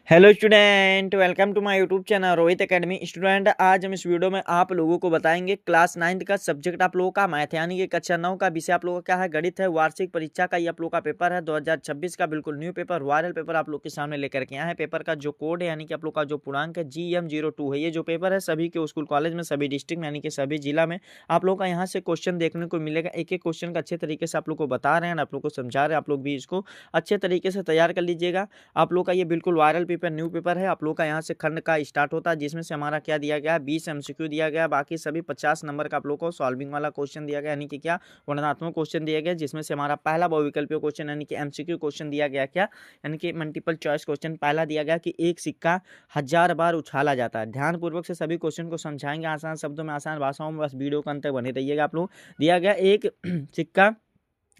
Hello student, welcome to my YouTube channel Rohit academy. Student, आज हम इस वीडियो में आप लोगों को बताएंगे क्लास 9 का सब्जेक्ट आप लोगों का मैथ यानी कि कक्षा 9 का विषय आप लोगों का क्या है, गणित है। वार्षिक परीक्षा का ये आप लोगों का पेपर है 2026 का, बिल्कुल न्यू पेपर, वायरल पेपर आप लोग के सामने लेकर के आए हैं। पेपर का जो कोड है यानी कि आप लोग का जो पूर्णांक है GM02 है। ये जो पेपर है सभी के स्कूल कॉलेज में, सभी डिस्ट्रिक्ट में यानी कि सभी जिला में आप लोग का यहाँ से क्वेश्चन देखने को मिलेगा। एक एक क्वेश्चन का अच्छे तरीके से आप लोग को बता रहे हैं, आप लोग को समझा रहे हैं। आप लोग भी इसको अच्छे तरीके से तैयार कर लीजिएगा। आप लोग का ये बिल्कुल वायरल पेपर, न्यू पेपर है। आप लोग का यहाँ से खंड का स्टार्ट होता है, जिसमें से हमारा क्या दिया गया है, 20 MCQ दिया गया। बाकी सभी 50 नंबर का आप लोग को सॉल्विंग वाला क्वेश्चन दिया गया, यानी कि क्या वर्णनात्मक क्वेश्चन दिया गया, जिसमें से हमारा पहला बहुविकल्पीय क्वेश्चन यानी कि MCQ क्वेश्चन दिया गया। क्या यानी कि मल्टीपल चॉइस क्वेश्चन पहला दिया गया कि एक सिक्का 1000 बार उछाला जाता है। ध्यानपूर्वक से सभी क्वेश्चन को समझाएंगे, आसान शब्दों में, आसान भाषाओं में। बस वीडियो के अंत तक बने रहिएगा। आप लोग दिया गया एक सिक्का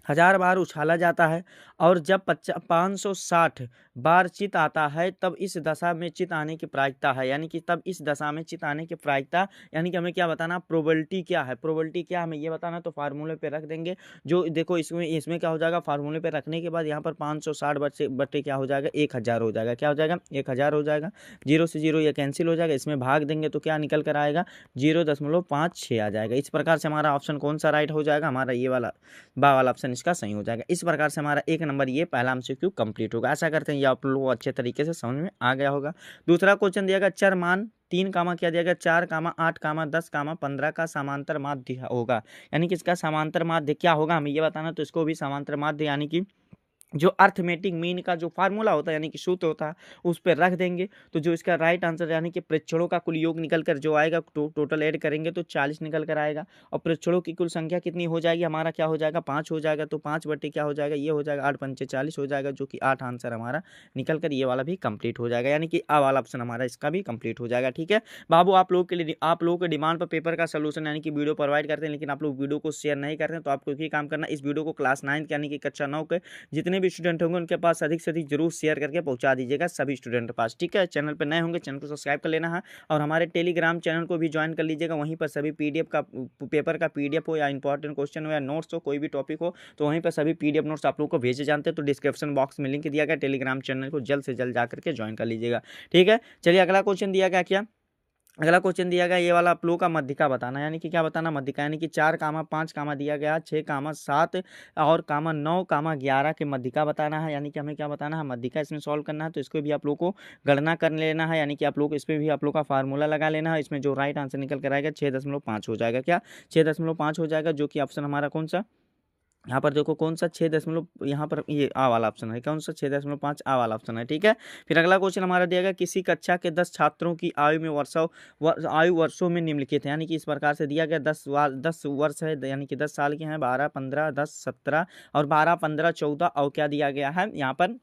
1000 बार उछाला जाता है और जब 560 बार चित आता है तब इस दशा में चित आने की प्रायिकता है। यानी कि तब इस दशा में चित आने की प्रायिकता, यानी कि हमें क्या बताना, प्रोबेबिलिटी क्या है। प्रोबेबिलिटी क्या हमें ये बताना, तो फार्मूले पे रख देंगे। जो देखो इसमें क्या हो जाएगा, फार्मूले पे रखने के बाद यहाँ पर 560 बट्टे क्या हो जाएगा, 1000 हो जाएगा। क्या हो जाएगा, 1000 हो जाएगा। 0 से 0 ये कैंसिल हो जाएगा। इसमें भाग देंगे तो क्या निकल कर आएगा, 0.56 आ जाएगा। इस प्रकार से हमारा ऑप्शन कौन सा राइट हो जाएगा, हमारा ये वाला बा वाला ऑप्शन इसका सही हो जाएगा। इस प्रकार से हमारा एक नंबर ये पहला MCQ कंप्लीट होगा। आशा करते हैं ये आप लोगों को अच्छे तरीके से समझ में आ गया होगा। दूसरा क्वेश्चन दिया गया चर मान 3 कामा क्या दिया गया, 4 कामा 8 कामा 10 कामा 15 का समांतर माध्य होगा। यानी कि इसका समांतर माध्य क्या होगा हमें ये बताना, तो इसको भी समांतर माध्य यानी कि जो अर्थमेटिक मीन का जो फार्मूला होता है यानी कि सूत्र होता है उस पर रख देंगे। तो जो इसका राइट आंसर यानी कि प्रेक्षणों का कुल योग निकल कर जो आएगा, टोटल ऐड करेंगे तो 40 निकल कर आएगा। और प्रेक्षणों की कुल संख्या कितनी हो जाएगी, हमारा क्या हो जाएगा, 5 हो जाएगा। तो 5 बटे क्या हो जाएगा, ये हो जाएगा 8 पंचे 40 हो जाएगा, जो कि 8 आंसर हमारा निकल कर ये वाला भी कंप्लीट हो जाएगा। यानी कि आ वाला ऑप्शन हमारा इसका भी कंप्लीट हो जाएगा। ठीक है बाबू, आप लोग के लिए, आप लोगों के डिमांड पर पेपर का सोल्यूशन यानी कि वीडियो प्रोवाइड करते हैं, लेकिन आप लोग वीडियो को शेयर नहीं करते हैं। तो आपको एक ही काम करना, इस वीडियो को क्लास 9 यानी कि कक्षा 9 के जितने भी स्टूडेंट होंगे उनके पास अधिक से अधिक जरूर शेयर करके पहुंचा दीजिएगा सभी स्टूडेंट के पास। ठीक है, चैनल पर नए होंगे चैनल को सब्सक्राइब कर लेना है और हमारे टेलीग्राम चैनल को भी ज्वाइन कर लीजिएगा। वहीं पर सभी PDF का, पेपर का PDF हो या इंपॉर्टेंट क्वेश्चन हो या नोट्स हो, कोई भी टॉपिक हो, तो वहीं पर सभी PDF नोट्स आप लोग को भेजे जानते हैं। तो डिस्क्रिप्शन बॉक्स में लिंक दिया गया, टेलीग्राम चैनल को जल्द से जल्द जाकर के ज्वाइन कर लीजिएगा। ठीक है, चलिए अगला क्वेश्चन दिया गया। क्या अगला क्वेश्चन दिया गया ये वाला आप लोगों का मध्यिका बताना, यानी कि क्या बताना, मध्यिका यानी कि 4 कामा 5 कामा दिया गया, 6 कामा 7 और कामा 9 कामा 11 के मध्यिका बताना है। यानी कि हमें क्या बताना है, मध्यिका इसमें सॉल्व करना है। तो इसको भी आप लोग को गणना कर लेना है, यानी कि आप लोग इस पर भी आप लोग का फार्मूला लगा लेना है। इसमें जो राइट आंसर निकल कर आएगा 6.5 हो जाएगा। क्या 6.5 हो जाएगा, जो कि ऑप्शन हमारा कौन सा, यहाँ पर देखो कौन सा 6 यहाँ पर ये आ वाला ऑप्शन है। कौन सा 6.5 आ वाला ऑप्शन है। ठीक है, फिर अगला क्वेश्चन हमारा दिया गया, किसी कक्षा के 10 छात्रों की आयु में आयु वर्षों में निम्नलिखित है। यानी कि इस प्रकार से दिया गया 10 वर्ष है, यानी कि 10 साल के हैं, 12 15 10 17 और 12 15 14 और क्या दिया गया है यहाँ पर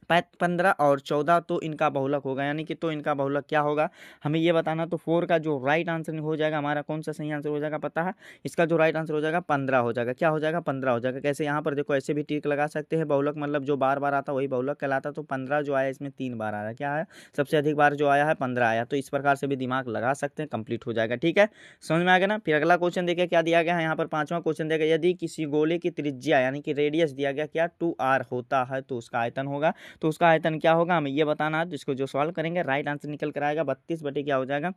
15 और 14, तो इनका बहुलक होगा। यानी कि तो इनका बहुलक क्या होगा हमें ये बताना। तो 4 का जो राइट आंसर हो जाएगा हमारा कौन सा सही आंसर हो जाएगा पता है, इसका जो राइट आंसर हो जाएगा 15 हो जाएगा। क्या हो जाएगा, 15 हो जाएगा। कैसे, यहाँ पर देखो ऐसे भी टिक लगा सकते हैं, बहुलक मतलब जो बार बार आता वही बहुलक कहलाता। तो 15 जो आया इसमें 3 बार आ रहा है, क्या है सबसे अधिक बार जो आया है 15 आया। तो इस प्रकार से भी दिमाग लगा सकते हैं, कंप्लीट हो जाएगा। ठीक है, समझ में आ गया ना। फिर अगला क्वेश्चन देखिए क्या दिया गया है, यहाँ पर 5वां क्वेश्चन दिया गया, यदि किसी गोले की त्रिज्या यानी कि रेडियस दिया गया क्या 2r होता है तो उसका आयतन होगा। तो उसका आयतन क्या होगा हमें ये बताना है। तो इसको जो सॉल्व करेंगे राइट आंसर निकल कर आएगा 32 बटे क्या हो जाएगा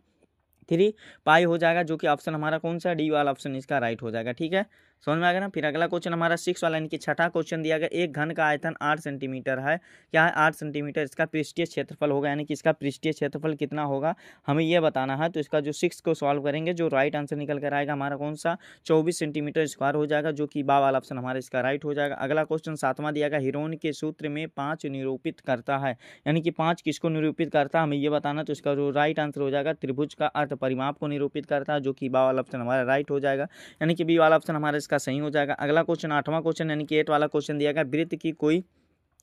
3 पाई हो जाएगा, जो कि ऑप्शन हमारा कौन सा डी वाला ऑप्शन इसका राइट हो जाएगा। ठीक है, समझ में आ गया ना। फिर अगला क्वेश्चन हमारा 6 वाला यानी कि छठा क्वेश्चन दिया गया, एक घन का आयतन 8 सेंटीमीटर है। क्या है 8 सेंटीमीटर, इसका पृष्ठीय क्षेत्रफल होगा। यानी कि इसका पृष्ठीय क्षेत्रफल कितना होगा हमें ये बताना है। तो इसका जो 6 को सॉल्व करेंगे जो राइट आंसर निकल कर आएगा हमारा कौन सा 24 सेंटीमीटर स्क्वायर हो जाएगा, जो कि बा वाला ऑप्शन हमारा इसका राइट हो जाएगा। अगला क्वेश्चन 7वां दिया गया, हीरोन के सूत्र में 5 निरूपित करता है। यानी कि 5 किसको निरूपित करता है हमें ये बताना। तो इसका जो राइट आंसर हो जाएगा त्रिभुज का अर्थ परिमाप को निरूपित करता है, जो कि बा वाला ऑप्शन हमारा राइट हो जाएगा। यानी कि बी वाला ऑप्शन हमारा इसका सही हो जाएगा। अगला क्वेश्चन 8वां क्वेश्चन यानी कि 8 वाला क्वेश्चन दिया गया, वृत्त की कोई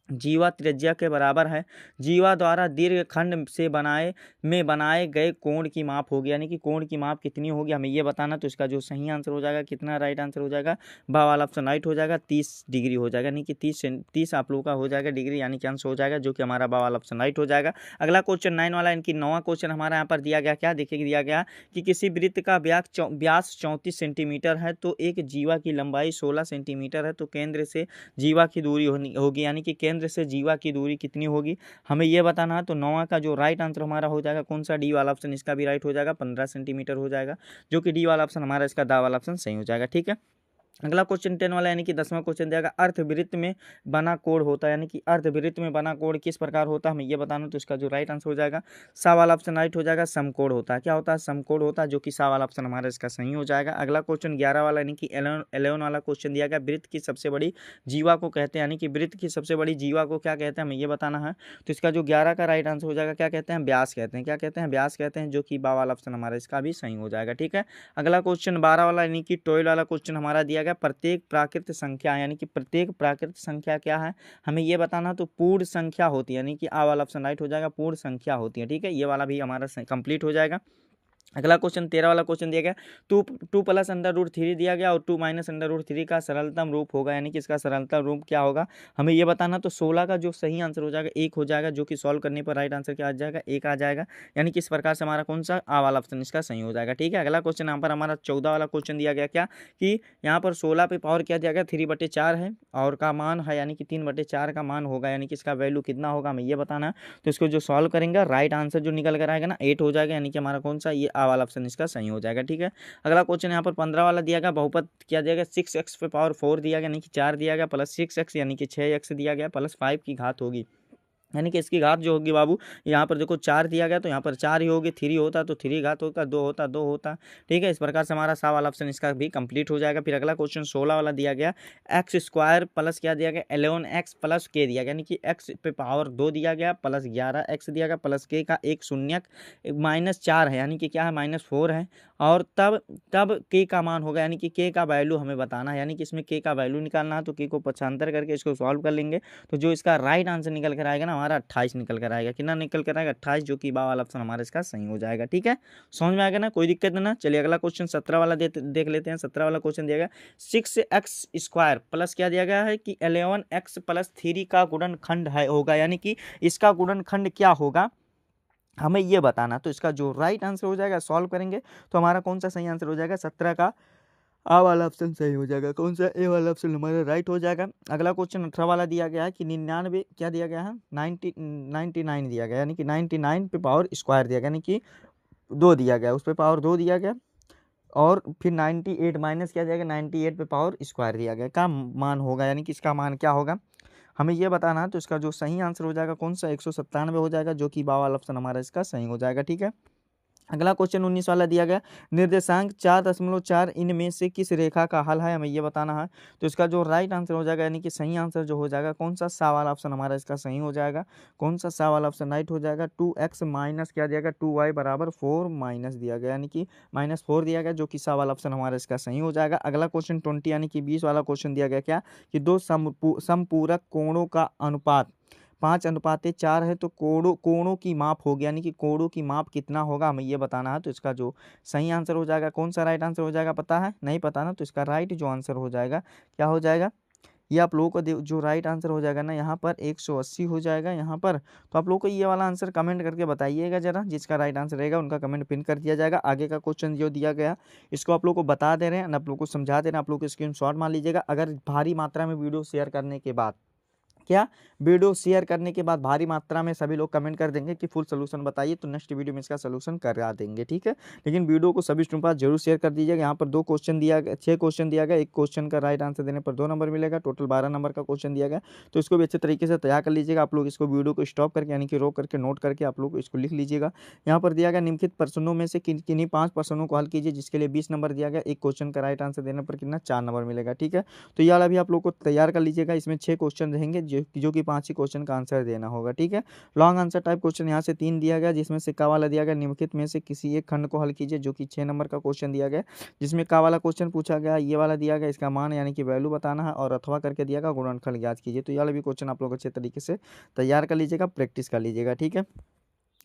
जीवा त्रिज्या के बराबर है, जीवा द्वारा दीर्घ खंड से बनाए गए कोण की माप होगी। यानी कि कोण की माप कितनी होगी हमें ये बताना। तो इसका जो सही आंसर हो जाएगा कितना राइट आंसर हो जाएगा, बा वाला ऑप्शन राइट हो जाएगा 30 डिग्री हो जाएगा। यानी कि 30 आप लोगों का हो जाएगा डिग्री, यानी कि अंश हो जाएगा, जो कि हमारा बा वाला ऑप्शन राइट हो जाएगा। अगला क्वेश्चन 9 वाला यानी कि 9वां क्वेश्चन हमारा यहाँ पर दिया गया, क्या देखिए दिया गया कि किसी वृत्त का व्यास 34 सेंटीमीटर है, तो एक जीवा की लंबाई 16 सेंटीमीटर है। तो केंद्र से जीवा की दूरी होगी, यानी कि केंद्र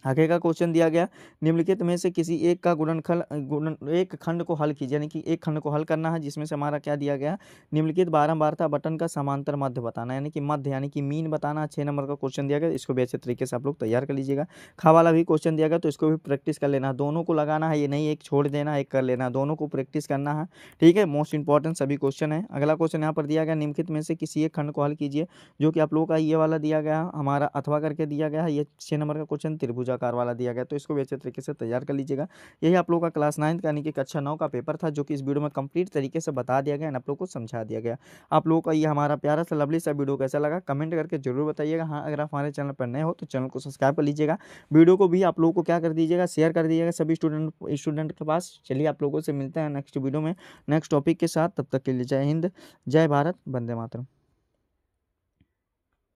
आगे का क्वेश्चन दिया गया, निम्नलिखित में से किसी एक का एक खंड को हल कीजिए, यानी कि एक खंड को हल करना है, जिसमें से हमारा क्या दिया गया, निम्नलिखित बारंबारता बटन का समांतर मध्य बताना, यानी कि मध्य यानी कि मीन बताना। 6 नंबर का क्वेश्चन दिया गया, इसको भी अच्छे तरीके से आप लोग तैयार कर लीजिएगा। खा वाला भी क्वेश्चन दिया गया, तो इसको भी प्रैक्टिस कर लेना, दोनों को लगाना है, ये नहीं एक छोड़ देना एक कर लेना, दोनों को प्रैक्टिस करना है, ठीक है। मोस्ट इंपॉर्टेंट सभी क्वेश्चन है। अगला क्वेश्चन यहाँ पर दिया गया, निम्नलिखित में से किसी एक खंड को हल कीजिए, जो कि आप लोगों का ये वाला दिया गया हमारा अथवा करके दिया गया है। ये 6 नंबर का क्वेश्चन त्रिभुजाकार वाला दिया गया, तो इसको भी अच्छे तरीके से तैयार कर लीजिएगा। यही आप लोगों का क्लास 9 का यानी कि कक्षा 9 का पेपर था, जो कि इस वीडियो में कंप्लीट तरीके से बता दिया गया, आप लोग को समझा दिया गया। आप लोगों का ये हमारा प्यारा सा लवली सा वीडियो कैसा लगा कमेंट करके जरूर बताइएगा। हाँ, अगर आप हमारे चैनल पर नए हो तो चैनल को सब्सक्राइब कर लीजिएगा। वीडियो को भी आप लोगों को क्या कर दीजिएगा, शेयर कर दीजिएगा सभी स्टूडेंट के पास। चलिए, आप लोगों से मिलते हैं नेक्स्ट वीडियो में नेक्स्ट टॉपिक के साथ। तब तक के लिए जय हिंद, जय भारत, वंदे मातरम।